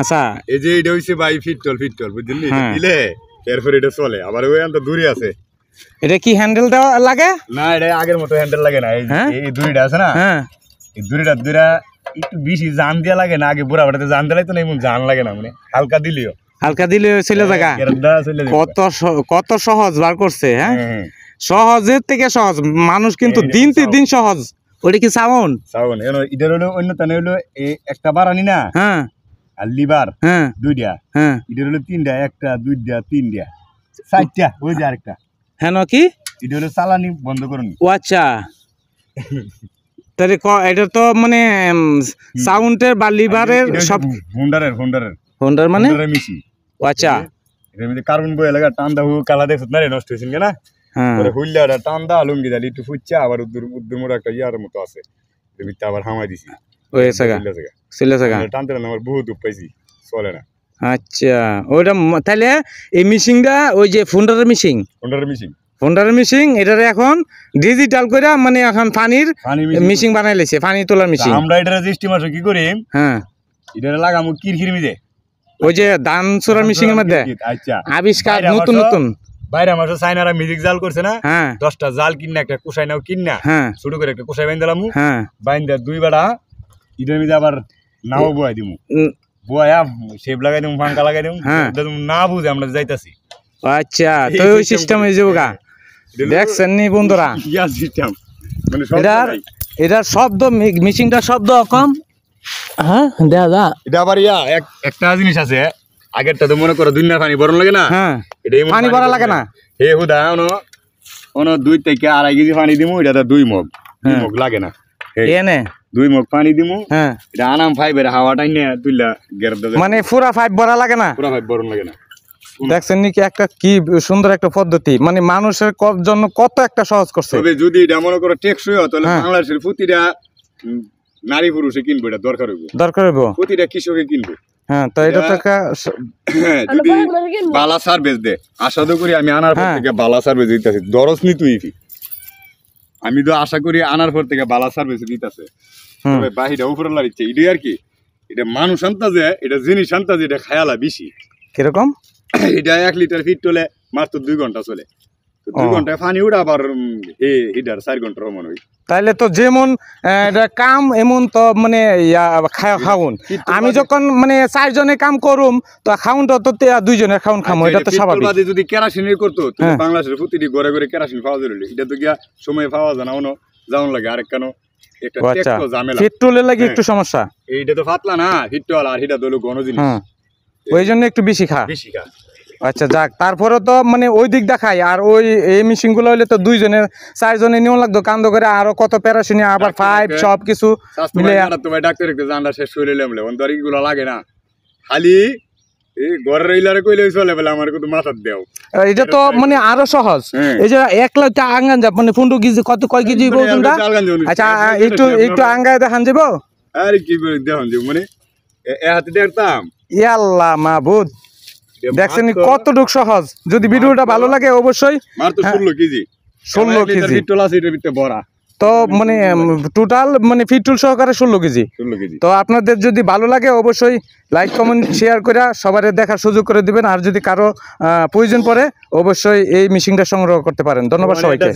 আচ্ছা এই যে এটা হইছে ভাই ফিটল বুঝলি দিলে এরপর এটা চলে আবার ওই আন্ত দূরে আছে এটা কি হ্যান্ডেল দেওয়া লাগে না এটা আগের মতো হ্যান্ডেল লাগে না এই দড়িটা আছে না হ্যাঁ এই দড়িটা দুইটা একটু বেশি জান দিয়া লাগে না আগে বুড়া বাড়াতে জান দিলে তো না এমন জান লাগে না মানে হালকা দিলে চলে জায়গা কত সহজ বার করছে হ্যাঁ সহজের থেকে সহজ মানুষ কিন্তু দিন সহজ ওটা কি সাউন্ড এটার হলো অন্য তানে হলো একটা বারানি না হ্যাঁ আর লিভার হ্যাঁ দুইটা হ্যাঁ এটার হলো তিনটা একটা দুইটা তিনটা চারটা ওই যে আরেকটা হ্যাঁ কি এটা হলো চালানি বন্ধ করুন ও আচ্ছা তাহলে এটা তো মানে সাউন্ডের বা লিভারের সব হোন্ডার মানে মিশি ও আচ্ছা এর মধ্যে কার্বন বই লাগা টান্দা হু কালা দেখছ না রে নষ্ট হইছে না হ্যাঁ পরে হুইলাটা টান্দা লুঙ্গি দালি একটু ফুচ্চা আবার উদ্দুর একটা ইয়ার মতো আছে এর ভিতরে আবার হামাই দিছি ওই জায়গা টানতে না আমার বহুত পাইছি চলে না আচ্ছা ওইটা তাহলে এই মিশিংটা ওই যে হোন্ডারের মিশিং এটারে এখন ডিজিটাল করে মানে এখন পানির মিশিং বানাই লাইছে পানি তোলার মিশিং আমরা এটা স্টিমার কি করি হ্যাঁ এটা লাগামু কিরকির মিদে ওই যে ধান চোরার মিশিং এর মধ্যে আচ্ছা আবিষ্কার নতুন বাইরে আমার চাইনারা মিউজিক জাল করছে না হ্যাঁ 10টা জাল কিনা একটা কুশাই নাও কিনা হ্যাঁ শুরু করে একটা কুশাই বাইন্দালাম হ্যাঁ বাইন্দা দুই বেড়া ইটার মিদে আবার নাও বয়াই দিমু বয়া শেপ লাগাই দিমু ফাঙ্কা লাগাই দিমু না বুঝে আমরা যাইতাছি আচ্ছা তো ওই সিস্টেম হয়ে যাবো গা দেখছেন নি বন্ধুরা ইয়া সিস্টেম মানে এটার শব্দ মিশিংটা শব্দ কম হ্যাঁ দাদা এটা আবার একটা জিনিস আছে আগেরটা তো মনে করো দুনিয়ার পানি বরণ লাগে না হ্যাঁ এটাই পানি ভরা লাগে না হে হুদা ono 2 থেকে 2.5 কেজি পানি দিমু এটা 2 মগ লাগে না এনে 2 মগ পানি দিমু হ্যাঁ এটা আনাম ফাইবের হাওয়াটাই নিয়ে তুইলা গের দাও মানে পুরা পাইপ ভরা লাগে না পুরা পাইপ বরণ লাগে না দেখছেন নাকি একটা কি সুন্দর একটা পদ্ধতি মানে মানুষের জন্য কত একটা সহজ করছে তবে যদি এটা মনে করো টেকসই হয় তাহলে বাংলাদেশের প্রতিটা নারী পুরুষে কিনবে এটা দরকার হইব প্রতিটা কৃষকে কিনবে হ্যাঁ তো এটা তো যদি বালা সার্ভিস দে আশা তো করি আমি আনার পর থেকে বালা সার্ভিস দিতেছি দরজ নি তুই আমি তো আশা করি আনার পর থেকে বালা সার্ভিস দিতেছে তবে বাহিরা উপরে লাড়িচ্ছে এটাই আর কি এটা মানুষ আনতাছে এটা জিনিস আনতাছে এটা খায়ালা বেশি কিরকম এটা 1 লিটার ফিটলে মাত্র 2 ঘন্টা চলে 2 ঘন্টায় পানি উঠা আবার হিটার 4 ঘন্টার সমান হয় তাইলে তো যেমন এটা কাম এমন তো মানে খাউন আমি যখন মানে 4 জনে কাম করুম তো খাউনটা তো 2 জনের খাউন খামো এটা তো স্বাভাবিক যদি কেরোসিনের করতো তাহলে বাংলাদেশের প্রতিটি ঘরে ঘরে কেরোসিন পাওয়া যেত এটা তো গিয়া সময় পাওয়া যায় না যাওন লাগে আরেক কেন একটা টেকটো ঝামেলা পেট্রোলের লাগে একটু সমস্যা এইটা তো পাতলা না হিটওয়ালা আর হিটা দলো ঘন জিনিস ওই জন্য একটু বেশি খা আচ্ছা যাক তারপরে তো মানে ওই দিক দেখাই আর ওই এই মেশিন গুলো হইলে তো 2 জনের 4 জনে নিও লাগতো কান্দ করে আরো কত প্যারাশিনি আবার পাইপ সব কিছু মিলে তোমার ডাক্তার একটু জানলা শেষ করে লেমলে অন্তর এগুলো লাগে না খালি এই ঘরের ইলারে কইলে চলে বলে আমার কত মাথা দেও এটা তো মানে আরো সহজ এই যে 1 লাখ আঙ্গান যাব মানে 15 কেজি কয় কেজি বলছুনটা আচ্ছা একটু আঙ্গায় দেখান যাব আরে কি দেখান যাব মানে এ হাতে দেখতাম ইয়াল্লাহ মাবুদ দেখছেন কতটুক সহজ যদি ভিডিওটা ভালো লাগে অবশ্যই মাত্র 16 কেজি ফিটল আছে এর ভিতরে ভরা তো মানে টোটাল মানে ফিটল সহকারে 16 কেজি তো আপনাদের যদি ভালো লাগে অবশ্যই লাইক কমেন্ট শেয়ার করে সবার দেখার সুযোগ করে দিবেন আর যদি কারো প্রয়োজন পড়ে অবশ্যই এই মেশিনটা সংগ্রহ করতে পারেন ধন্যবাদ সবাইকে